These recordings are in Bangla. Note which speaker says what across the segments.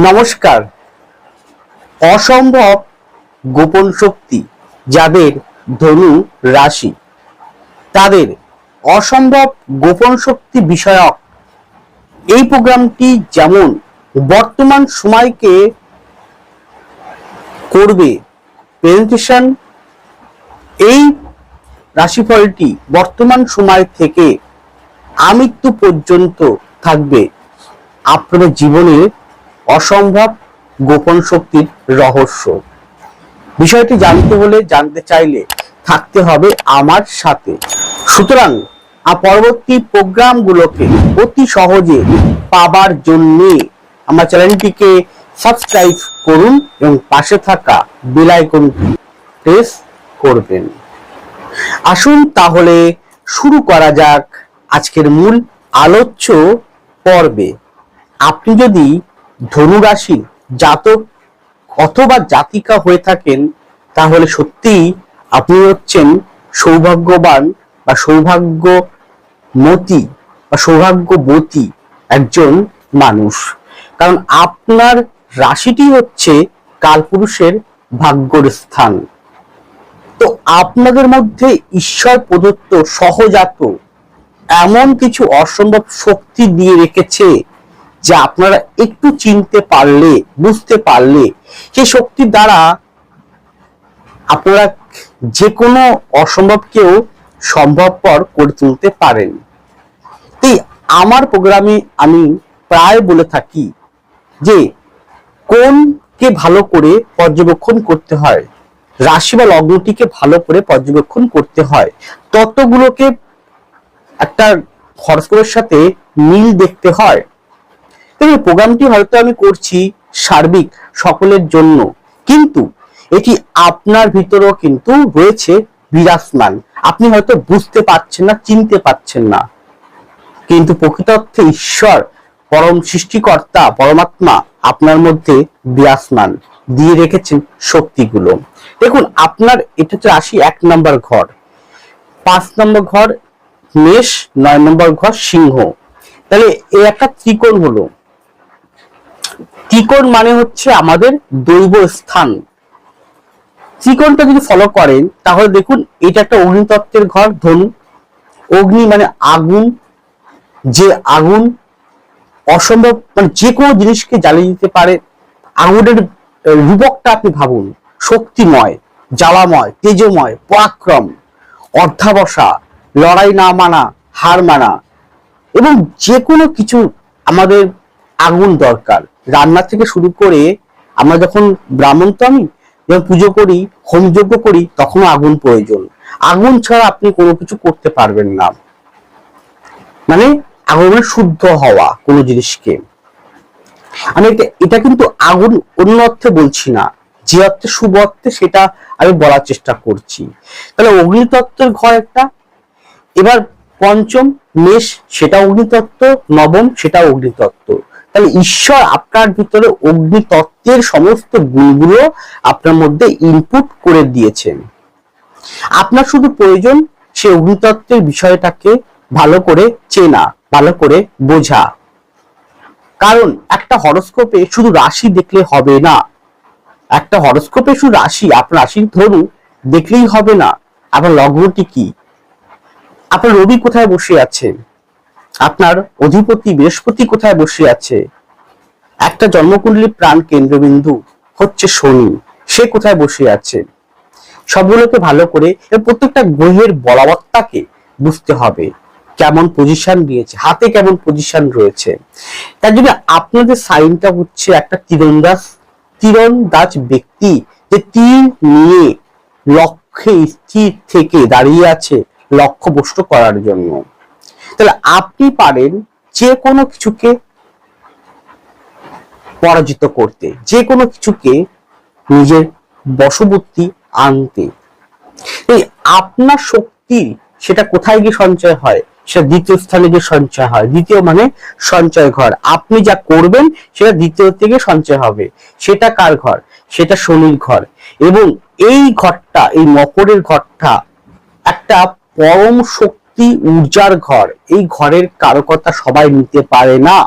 Speaker 1: নমস্কার। অসম্ভব গোপন শক্তি যাদের ধনু রাশি, তাদের অসম্ভব গোপন শক্তি বিষয়ক এই প্রোগ্রামটি যেমন বর্তমান সময়কে করবে প্রেজেন্টেশন, এই রাশিফলটি বর্তমান সময় থেকে আমৃত্যু পর্যন্ত থাকবে আপনাদের জীবনের অসম্ভব গোপন শক্তির রহস্য। বিষয়টি জানতে হলে, জানতে চাইলে থাকতে হবে আমার সাথে। সুতরাং পরবর্তী প্রোগ্রামগুলোকে অতি সহজে পাবার জন্য আমার চ্যানেলটিকে সাবস্ক্রাইব করুন এবং পাশে থাকা বেল আইকনটি প্রেস করবেন। আসুন তাহলে শুরু করা যাক আজকের মূল আলোচ্য পর্বে। আপনি যদি ধনু রাশির জাতক অথবা জাতিকা হয়ে থাকেন, তাহলে সত্যিই আপনি হচ্ছেন সৌভাগ্যবান বা সৌভাগ্যমতী বা সৌভাগ্যবতী একজন মানুষ। কারণ আপনার রাশিটি হচ্ছে কালপুরুষের ভাগ্যর স্থান। তো আপনাদের মধ্যে ঈশ্বর প্রদত্ত সহজাত এমন কিছু অসম্ভব শক্তি দিয়ে রেখেছে, যে আপনারা একটু চিনতে পারলে, বুঝতে পারলে সেই শক্তির দ্বারা আপনারা যে কোনো অসম্ভবকেও সম্ভবপর করে তুলতে পারেন। তাই আমার প্রোগ্রামে আমি প্রায় বলে থাকি যে কোনকে ভালো করে পর্যবেক্ষণ করতে হয়, রাশি বা লগ্নটিকে ভালো করে পর্যবেক্ষণ করতে হয়, তত্ত্বগুলোকে একটা হরস্কোপের সাথে মিল দেখতে হয়। প্রোগ্রামটি হয়তো আমি করছি সার্বিক সকলের জন্য, কিন্তু এটি আপনার ভিতরেও কিন্তু রয়েছে বিরাজমান। আপনি হয়তো বুঝতে পারছেন না, চিনতে পারছেন না, কিন্তু প্রকৃতার্থে ঈশ্বর পরম সৃষ্টিকর্তা পরমাত্মা আপনার মধ্যে বিরাজমান, দিয়ে রেখেছেন শক্তিগুলো। দেখুন, আপনার এটা হচ্ছে রাশি 1 নম্বর ঘর, 5 নম্বর ঘর মেষ, 9 নম্বর ঘর সিংহ। তাহলে এই একটা ত্রিকোণ হলো। ত্রিকোণ মানে হচ্ছে আমাদের দৈব স্থান। ত্রিকোণটা যদি ফলো করেন তাহলে দেখুন, এটা একটা অগ্নিতত্ত্বের ঘর, ধনু। অগ্নি মানে আগুন, যে আগুন অসম্ভব, মানে যে কোনো জিনিসকে জ্বালিয়ে দিতে পারে। আগুনের রূপকটা আপনি ভাবুন, শক্তিময়, জ্বালাময়, তেজময়, পরাক্রম, অর্ধাবসা, লড়াই না মানা, হার মানা, এবং যে কোনো কিছু আমাদের আগুন দরকার। রান্না থেকে শুরু করে আমরা যখন ব্রাহ্মণ, তো আমি যখন পুজো করি, হোমযজ্ঞ করি, তখনও আগুন প্রয়োজন। আগুন ছাড়া আপনি কোনো কিছু করতে পারবেন না। মানে আগুন মানে শুদ্ধ হওয়া কোনো জিনিসকে। আমি এটা কিন্তু আগুন অন্য অর্থে বলছি না, যে অর্থে শুভ অর্থে সেটা আমি বলার চেষ্টা করছি। তাহলে অগ্নিতত্ত্বের ঘর একটা। এবার পঞ্চম মেষ, সেটা অগ্নিতত্ত্ব, নবম সেটা অগ্নিতত্ত্ব। তাহলে ঈশ্বর আপনার ভিতরে অগ্নিতত্ত্বের সমস্ত গুণগুলো আপনার মধ্যে ইনপুট করে দিয়েছেন। আপনার শুধু প্রয়োজন সেই অগ্নিতত্ত্বের বিষয়টাকে ভালো করে চেনা, ভালো করে বোঝা। কারণ একটা হরোস্কোপে শুধু রাশি দেখলে হবে না। একটা হরোস্কোপে শুধু রাশি, আপনার রাশির ধরু দেখলেই হবে না। আপনার লগ্নটি কি, আপনার রবি কোথায় বসে আছে, আপনার অধিপতি বৃহস্পতি কোথায় বসে আছে, একটা জন্মকুণ্ডলীর প্রাণ কেন্দ্রবিন্দু হচ্ছে শনি, সে কোথায় বসে আছে, সবগুলোকে ভালো করে প্রত্যেকটা গ্রহের বলবত্তাকে বুঝতে হবে, কেমন পজিশন দিয়েছে, হাতে কেমন পজিশন রয়েছে। তার জন্য আপনাদের সাইনটা হচ্ছে একটা তীরন্দাজ ব্যক্তি, যে তীর নিয়ে লক্ষ্যে স্থির থেকে দাঁড়িয়ে আছে লক্ষ্যভ্রষ্ট করার জন্য। তাহলে আপনি পারেন যে কোনো কিছুকে পরাজিত করতে, যে কোনো কিছুকে নিজের বশবর্তী আনতে। আপনার শক্তি সেটা কোথায় গিয়ে সঞ্চয় হয়? সেটা দ্বিতীয় স্থানে গিয়ে সঞ্চয় হয়। দ্বিতীয় মানে সঞ্চয় ঘর। আপনি যা করবেন সেটা দ্বিতীয় থেকে সঞ্চয় হবে। সেটা কার ঘর? সেটা শনির ঘর। এবং এই ঘরটা, এই মকরের ঘরটা একটা পরম শক্তি ঊর্জার ঘর। এই ঘরের কারকতা সবাই নিতে পারে না,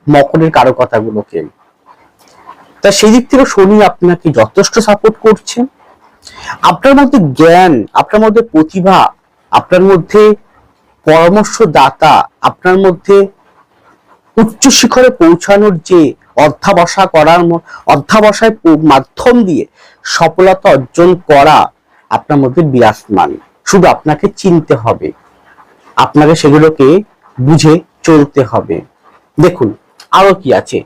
Speaker 1: মকরের কারকতাগুলোকে। তা সেই দিক থেকে শনি আপনাকে যথেষ্ট সাপোর্ট করছে। আপনার মধ্যে জ্ঞান, আপনার মধ্যে প্রতিভা, আপনার মধ্যে পরামর্শদাতা, আপনার মধ্যে উচ্চ শিখরে পৌঁছানোর যে অধ্যাবসায় মাধ্যম দিয়ে সফলতা অর্জন করা আপনার মধ্যে বিরাজমান। শুধু আপনাকে চিনতে হবে, আপনাকে সেগুলোকে বুঝে চলতে হবে। দেখুন আরো কি আছে,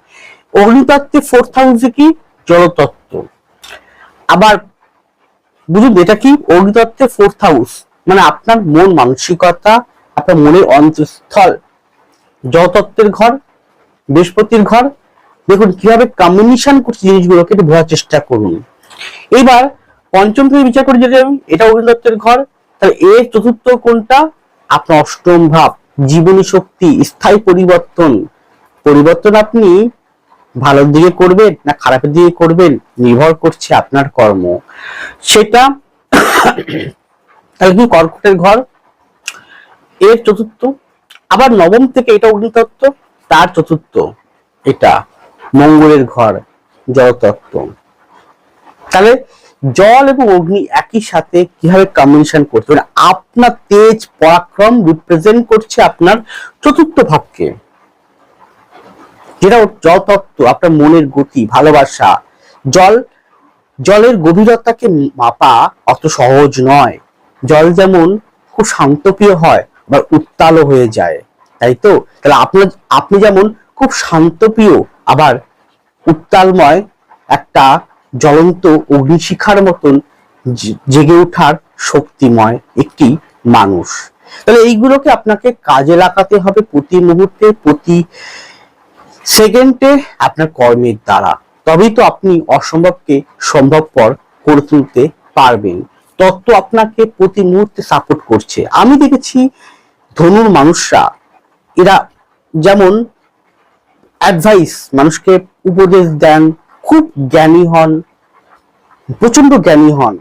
Speaker 1: অগ্নিতত্ত্বে 4th হাউসে কি জলতত্ত্ব। আবার বুঝুন এটা কি, অগ্নিতত্ত্বে 4th হাউস মানে আপনার মন মানসিকতা, আপনার মনের অন্তঃস্থল, জলতত্ত্বের ঘর, বৃহস্পতির ঘর। দেখুন কিভাবে কম্বিনেশন করছে জিনিসগুলোকে একটু বোঝার চেষ্টা করুন। এবার পঞ্চম থেকে বিচার করে যদি এটা অগ্নিতত্ত্বের ঘর, তাহলে এর চতুর্থ কোনটা, আপনার অষ্টম ভাব, জীবনী শক্তি, স্থায়ী পরিবর্তন। পরিবর্তন আপনি ভালোর দিকে করবেন না খারাপের দিকে করবেন নির্ভর করছে আপনার কর্ম, সেটা। তাহলে কি কর্কটের ঘর, এর চতুর্থ। আবার নবম থেকে এটা অগ্নিতত্ত্ব, তার চতুর্থ এটা মঙ্গলের ঘর, জলতত্ত্ব। তাহলে জল এবং অগ্নি একই সাথে কিভাবে কম্বিনেশন করতে পারে, আপনার তেজ পরাক্রম রিপ্রেজেন্ট করছে আপনার চতুর্থ ভাবকে, যেটা জলতত্ত্ব, আপনার মনের গতি, ভালোবাসা। জলের গভীরতাকে মাপা অত সহজ নয়। জল যেমন খুব শান্তপ্রিয় হয় আবার উত্তালও হয়ে যায়, তাই তো? তাহলে আপনি যেমন খুব শান্তপ্রিয় আবার উত্তালময় একটা জ্বলন্ত অগ্নিশিখার মতন জেগে ওঠার শক্তিময় একটি মানুষ। তাহলে এইগুলোকে আপনাকে কাজে লাগাতে হবে প্রতি মুহূর্তে, প্রতি সেকেন্ডে আপনার কর্মের দ্বারা। তবেই তো আপনি অসম্ভবকে সম্ভবপর করে তুলতে পারবেন। তত্ত্ব আপনাকে প্রতি মুহূর্তে সাপোর্ট করছে। আমি দেখেছি ধনুর মানুষরা, এরা যেমন অ্যাডভাইস, মানুষকে উপদেশ দেন, খুব জ্ঞানী হন, প্রচন্ড জ্ঞানী হন।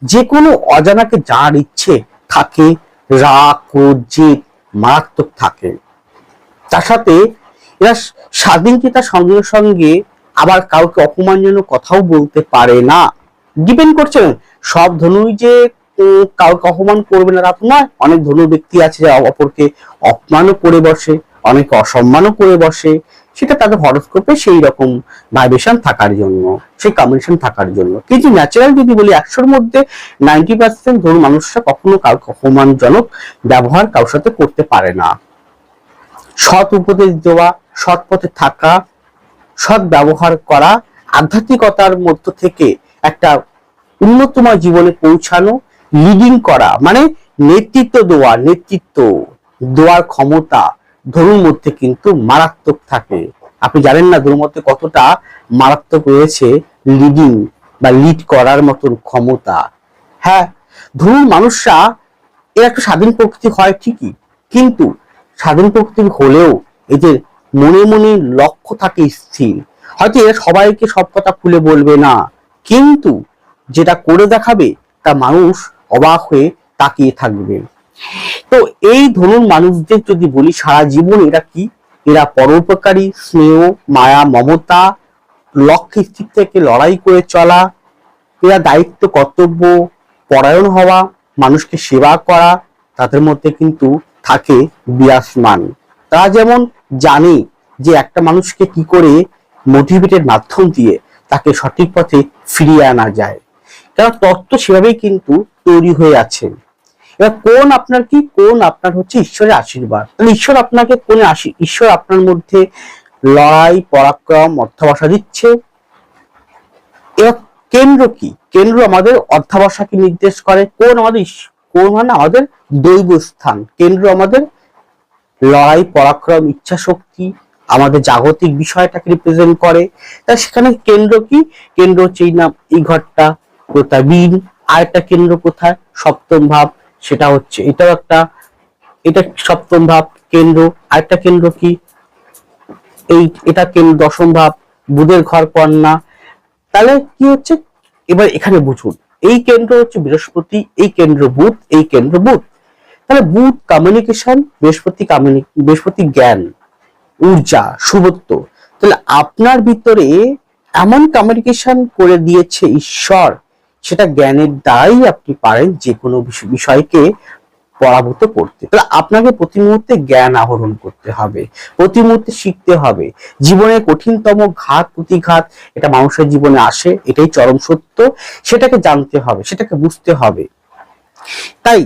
Speaker 1: যে কোনো অজানাকে যার ইচ্ছে থাকে, রাগ ক্রোধ জেদ মারাত্মক থাকে। তার সাথে এরা স্বাধীনতার সঙ্গে সঙ্গে আবার কাউকে অপমানজনক কথাও বলতে পারে না। ডিপেন্ড করছে, সব ধনুই যে কাউকে অপমান করবে না তা তো নয়। অনেক ধনু ব্যক্তি আছে যারা অপরকে অপমানও করে বসে, অনেকে অসম্মানও করে বসে। সেটা তাদের হরোস্কোপে সেই রকম ভাইব্রেশন থাকার জন্য, সেই কম্বিনেশন থাকার জন্য। কিন্তু ন্যাচারাল যদি বলি 100-র মধ্যে 90% ধরুন মানুষরা কখনো কাউকে অপমানজনক ব্যবহার কারোর সাথে করতে পারে না। সৎ উপদেশ দেওয়া, সৎ পথে থাকা, সৎ ব্যবহার করা, আধ্যাত্মিকতার মধ্য থেকে একটা উন্নতময় জীবনে পৌঁছানো, লিডিং করা মানে নেতৃত্ব দেওয়ার ক্ষমতা ধনুর মধ্যে কিন্তু মারাত্মক থাকে। আপনি জানেন না ধনুর মধ্যে কতটা মারাত্মক রয়েছে লিডিং বা লিড করার মতন ক্ষমতা। হ্যাঁ, ধনুর মানুষরা এর একটা স্বাধীন প্রকৃতি হয় ঠিকই, কিন্তু স্বাধীন প্রকৃতি হলেও এদের মনে মনে লক্ষ্য থাকে স্থির। হয়তো এরা সবাইকে সব কথা খুলে বলবে না, কিন্তু যেটা করে দেখাবে তা মানুষ অবাক হয়ে তাকিয়ে থাকবে। তো এই ধরুন মানুষদের যদি বলি সারা জীবন এরা কি, এরা পরোপকারী, স্নেহ, মায়া, মমতা, লক্ষ্য স্থির থেকে লড়াই করে চলা, এরা দায়িত্ব কর্তব্য পরায়ণ হওয়া, মানুষকে সেবা করা, তাদের মধ্যে কিন্তু থাকে বিরাজমান। তারা যেমন জানে যে একটা মানুষকে কি করে মোটিভেটের মাধ্যম দিয়ে তাকে সঠিক পথে ফিরিয়ে আনা যায়, কারণ তত্ত্ব সেভাবেই কিন্তু তৈরি হয়ে আছে। এবার কোন আপনার কি, কোন আপনার হচ্ছে ঈশ্বরের আশীর্বাদ। তাহলে ঈশ্বর আপনাকে কোন ঈশ্বর আপনার মধ্যে লড়াই পরাক্রম অর্থাবসা দিচ্ছে। এবার কেন্দ্র কি, কেন্দ্র আমাদের অর্থাবসাকে নির্দেশ করে। কোন মানে আমাদের দৈব স্থান। কেন্দ্র আমাদের লড়াই পরাক্রম ইচ্ছা শক্তি, আমাদের জাগতিক বিষয়টাকে রিপ্রেজেন্ট করে। তা সেখানে কেন্দ্র কি, কেন্দ্র হচ্ছে এই ঘরটা কোথায় বীন, আর একটা কেন্দ্র কোথায় সপ্তম ভাব, সেটা হচ্ছে এটাও একটা, এটা সপ্তম ভাব কেন্দ্র। আরেকটা কেন্দ্র কি, এটা কেন্দ্র দশম ভাব, বুধের ঘর কন্যা। তাহলে কি হচ্ছে, এবার এখানে বুঝুন, এই কেন্দ্র হচ্ছে বৃহস্পতি, এই কেন্দ্র বুধ, এই কেন্দ্র বুধ। তাহলে বুধ কমিউনিকেশন, বৃহস্পতি জ্ঞান, ঊর্জা, শুভত্ব। তাহলে আপনার ভিতরে এমন কমিউনিকেশন করে দিয়েছে ঈশ্বর, সেটা জ্ঞানের দ্বারাই আপনি পারেন যে কোনো বিষয়কে পরাভূত করতে। তাহলে আপনাকে প্রতি মুহূর্তে জ্ঞান আহরণ করতে হবে, প্রতি মুহূর্তে শিখতে হবে। জীবনের কঠিনতম ঘাত প্রতিঘাত এটা মানুষের জীবনে আসে, এটাই চরম সত্য। সেটাকে জানতে হবে, সেটাকে বুঝতে হবে। তাই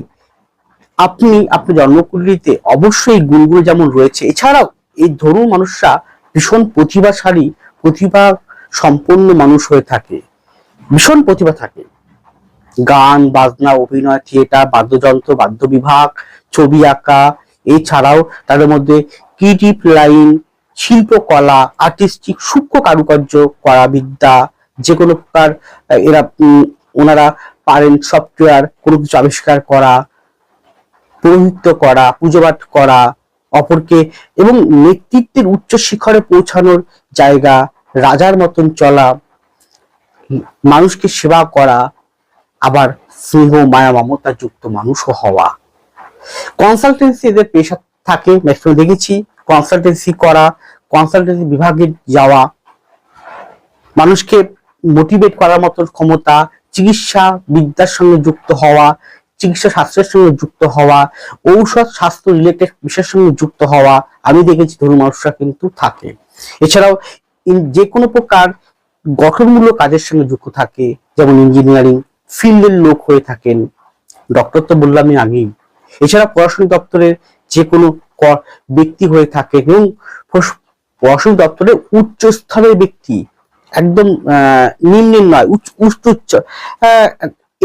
Speaker 1: আপনি আপনার জন্মকুণ্ডলিতে অবশ্যই গুণগুলো যেমন রয়েছে, এছাড়াও এই ধনু মানুষরা ভীষণ প্রতিভাশালী, প্রতিভা সম্পন্ন মানুষ হয়ে থাকে, ভীষণ প্রতিভা থাকে। গান বাজনা, অভিনয়, থিয়েটার, বাদ্যযন্ত্র, বাদ্য বিভাগ, ছবি আঁকা, এছাড়াও তাদের মধ্যে ক্রিয়েটিভ লাইন, শিল্পকলা, আর্টিস্টিক সূক্ষ্ম কারুকার্য করা বিদ্যা, যে কোনো প্রকার এরা ওনারা পারেন সফটওয়্যার কোনো কিছু আবিষ্কার করা, পৌরোহিত্য করা, পূজাপাঠ করা, অপরকে এবং নেতৃত্বের উচ্চ শিখরে পৌঁছানোর জায়গা, রাজার মতন চলা, মানুষকে সেবা করা, আবার স্নেহ মায়া মমতা যুক্ত মানুষও হওয়া। কনসালটেন্সি এদের পেশা থাকে, ম্যাক্সিমাম দেখেছি কনসালটেন্সি করা, কনসালটেন্সি বিভাগে যাওয়া, মানুষকে মোটিভেট করার মতো ক্ষমতা, চিকিৎসা বিদ্যার সঙ্গে যুক্ত হওয়া, চিকিৎসা শাস্ত্রের সঙ্গে যুক্ত হওয়া, ঔষধ স্বাস্থ্য রিলেটেড বিষয়ের সঙ্গে যুক্ত হওয়া আমি দেখেছি ধনু মানুষরা কিন্তু থাকে। এছাড়াও যে কোনো প্রকার গঠনমূলক কাজের সঙ্গে যুক্ত থাকে, যেমন ইঞ্জিনিয়ারিং ফিল্ডের লোক হয়ে থাকেন, ডক্টর তো বললামই আগেই। এছাড়া প্রশাসনিক দপ্তরের যে কোনো ব্যক্তি হয়ে থাকে এবং প্রশাসনিক দপ্তরের উচ্চ স্তরের ব্যক্তি, একদম নিম্নের নয়, উচ্চ উচ্চ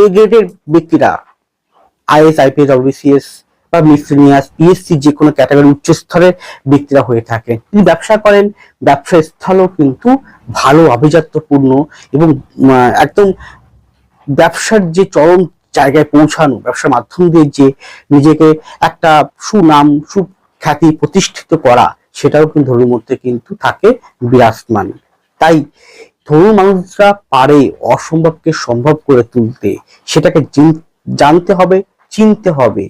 Speaker 1: এ গ্রেডের ব্যক্তিরা, আইএস আইপিএস ডব্লিউবিসিএস বা মিসলিনিয়াস পিএসসি যে কোনো ক্যাটাগরি উচ্চ স্তরের ব্যক্তিরা হয়ে থাকে। যদি ব্যবসা করেন, ব্যবসার স্থলও কিন্তু ভালো আভিজাত্যপূর্ণ এবং একদম ব্যবসার যে চরম জায়গায় পৌঁছানো, ব্যবসার মাধ্যম দিয়ে যে নিজেকে একটা সুনাম সুখ্যাতি প্রতিষ্ঠিত করা, সেটাও কিন্তু ধনুর মধ্যে কিন্তু থাকে বিরাজমান। তাই ধনু মানুষরা পারে অসম্ভবকে সম্ভব করে তুলতে, সেটাকে জানতে হবে, চিনতে হবে।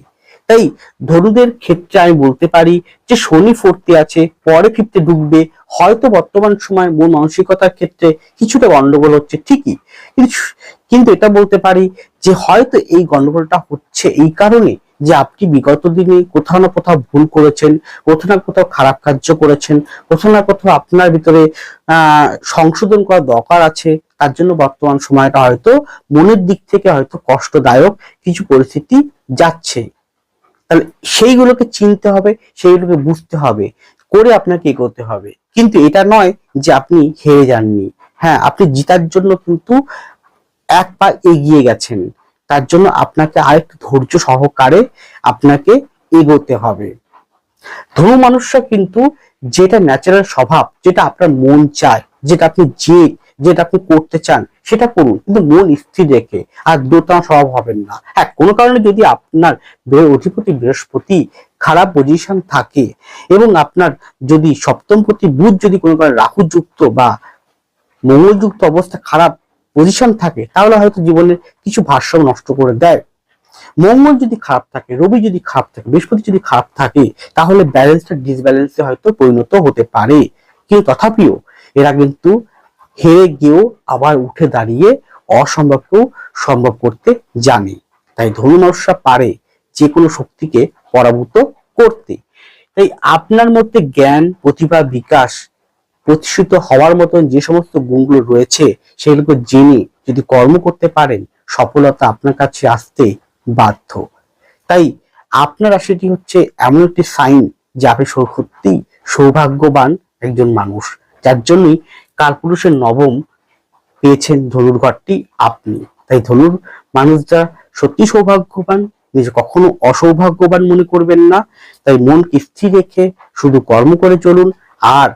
Speaker 1: তাই ধনুদের ক্ষেত্রে আমি বলতে পারি যে শনি ফোর্থে আছে, পরে ফিফথে ঢুকবে, হয়তো বর্তমান সময় মন মানসিকতার ক্ষেত্রে কিছুটা গন্ডগোল হচ্ছে ঠিকই, কিন্তু এটা বলতে পারি যে হয়তো এই গন্ডগোলটা হচ্ছে এই কারণে যে আপনি বিগত দিনে কোথাও না কোথাও ভুল করেছেন, কোথাও না কোথাও খারাপ কার্য করেছেন, কোথাও না কোথাও আপনার ভিতরে সংশোধন করা দরকার আছে। তার জন্য বর্তমান সময়টা হয়তো মনের দিক থেকে হয়তো কষ্টদায়ক কিছু পরিস্থিতি যাচ্ছে। তাহলে সেইগুলোকে চিনতে হবে, সেইগুলোকে বুঝতে হবে, করে আপনাকে এগোতে হবে। কিন্তু এটা নয় যে আপনি হেরে যাননি, হ্যাঁ আপনি জিতার জন্য কিন্তু এক পা এগিয়ে গেছেন। তার জন্য আপনাকে আরেকটু ধৈর্য সহকারে আপনাকে এগোতে হবে। ধনু মানুষরা কিন্তু যেটা ন্যাচারাল স্বভাব, যেটা আপনার মন চায়, যেটা আপনি যেটা আপনি করতে চান সেটা করুন, কিন্তু মন স্থির রেখে। আর দোটানা স্বভাব হবেন না। হ্যাঁ কোনো কারণে যদি আপনার অধিপতি বৃহস্পতি খারাপ পজিশন থাকে এবং আপনার যদি সপ্তমপতি বুধ যদি কোনো কারণে রাহুযুক্ত বা মঙ্গলযুক্ত অবস্থা খারাপ পজিশন থাকে, তাহলে হয়তো জীবনের কিছু ভারসাম্য নষ্ট করে দেয়। মঙ্গল যদি খারাপ থাকে, রবি যদি খারাপ থাকে, বৃহস্পতি যদি খারাপ থাকে, তাহলে ব্যালেন্সটা ডিসব্যালেন্সে হয়তো পরিণত হতে পারে। কিন্তু তথাপিও এরা কিন্তু হেরে গিয়েও আবার উঠে দাঁড়িয়ে অসম্ভবকেও সম্ভব করতে জানে। তাই ধনু মানুষরা পারে যে কোনো শক্তিকে পরাভূত করতে। তাই আপনার মধ্যে জ্ঞান, প্রতিভা, বিকাশ প্রতিষ্ঠিত হওয়ার মতন যে সমস্ত গুণগুলো রয়েছে, সেগুলোকে জেনে যদি কর্ম করতে পারেন, সফলতা আপনার কাছে আসতে বাধ্য। তাই আপনার রাশিটি হচ্ছে এমন একটি সাইন যে আপনি সত্যি সৌভাগ্যবান একজন মানুষ, যার জন্যই কালপুরুষের নবম পেয়েছেন ধনুর ঘরটি আপনি। তাই ধনুর মানুষরা সত্যি সৌভাগ্যবান, নিজে কখনো অসৌভাগ্যবান মনে করবেন না। তাই মনকে স্থির রেখে শুধু কর্ম করে চলুন। আর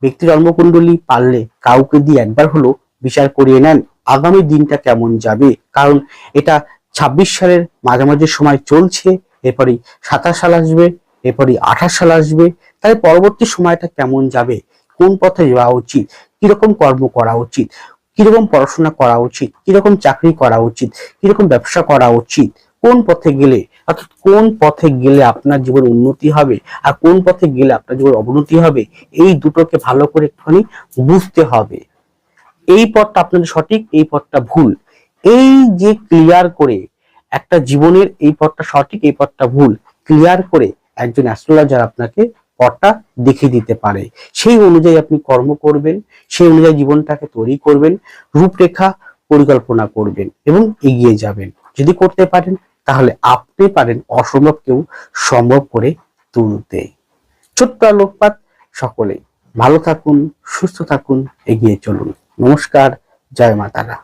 Speaker 1: ব্যক্তি জন্মকুণ্ডলী পারলে কাউকে দিয়ে একবার হলো বিচার করিয়ে নেন আগামী দিনটা কেমন যাবে। কারণ এটা 26 সালের মাঝামাঝি সময় চলছে, এরপরই 27 সাল আসবে, এরপরই 28 সাল আসবে। তাই পরবর্তী সময়টা কেমন যাবে, কোন পথে যাওয়া উচিত, কিরকম কর্ম করা উচিত, কিরকম পড়াশোনা করা উচিত, কিরকম চাকরি করা উচিত, কিরকম ব্যবসা করা উচিত, কোন পথে গেলে, অর্থাৎ কোন পথে গেলে আপনার জীবন উন্নতি হবে আর কোন পথে গেলে আপনার জীবন অবনতি হবে, এই দুটোকে ভালো করে একটুখানি বুঝতে হবে। এই পথটা আপনাদের সঠিক, এই পথটা ভুল, এই যে ক্লিয়ার করে একটা জীবনের এই পথটা সঠিক এই পথটা ভুল ক্লিয়ার করে একজন অ্যাস্ট্রোলজার আপনাকে পথটা দেখিয়ে দিতে পারে। সেই অনুযায়ী আপনি কর্ম করবেন, সেই অনুযায়ী জীবনটাকে তৈরি করবেন, রূপরেখা পরিকল্পনা করবেন এবং এগিয়ে যাবেন। যদি করতে পারেন তাহলে আপনি পারেন অসম্ভবকেও সম্ভব করে তুলতে। ছোট্ট আলোকপাত। সকলে ভালো থাকুন, সুস্থ থাকুন, এগিয়ে চলুন। নমস্কার, জয় মা তারা।